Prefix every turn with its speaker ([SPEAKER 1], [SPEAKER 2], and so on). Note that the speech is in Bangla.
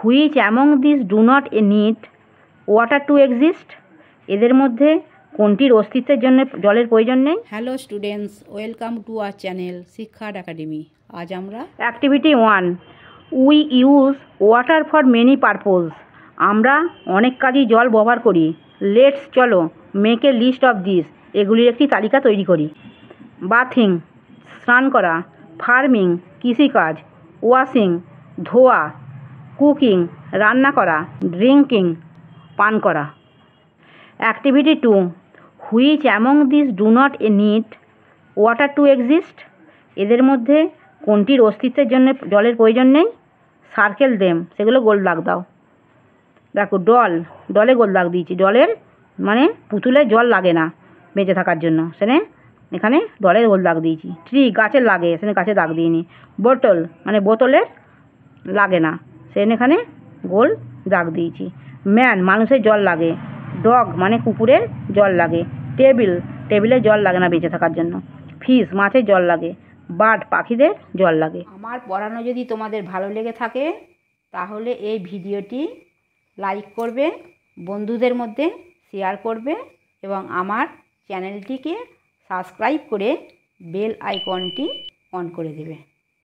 [SPEAKER 1] Which among this do not need water to exist? এদের মধ্যে কোনটির অস্তিত্বের জন্য জলের প্রয়োজন নেই?
[SPEAKER 2] Hello students, welcome to our channel শিক্ষার একাডেমি। আজ আমরা
[SPEAKER 1] activity 1, we use water for many purpose. আমরা অনেক কাজেই জল ব্যবহার করি। লেটস চলো make a list of this, এগুলির একটি তালিকা তৈরি করি। বাথিং স্নান করা, ফার্মিং কৃষিকাজ, ওয়াশিং ধোয়া, কুকিং রান্না করা, ড্রিঙ্কিং পান করা। Activity 2, which among this do not need water to exist? এদের মধ্যে কোনটির অস্তিত্বের জন্য জলের প্রয়োজন নেই? সার্কেল দেম, সেগুলো গোল দাগ দাও। দেখো ডলে গোল দাগ দিয়েছি। ডলের মানে পুতুলের জল লাগে না বেঁচে থাকার জন্য, সেখানে এখানে ডলের গোল দাগ দিয়েছি। ট্রি গাছের লাগে, সেখানে গাছে দাগ দিইনি। বোতল মানে বোতলের লাগে না, সেখানে এখানে গোল দাগ দিয়েছি। ম্যান মানুষের জল লাগে। ডগ মানে কুকুরের জল লাগে। টেবিলে জল লাগে না বেঁচে থাকার জন্য। ফিশ মাছের জল লাগে। বার্ড পাখিদের জল লাগে।
[SPEAKER 2] আমার পড়ানো যদি তোমাদের ভালো লেগে থাকে তাহলে এই ভিডিওটি লাইক করবে, বন্ধুদের মধ্যে শেয়ার করবে এবং আমার চ্যানেলটিকে সাবস্ক্রাইব করে বেল আইকনটি অন করে দেবে।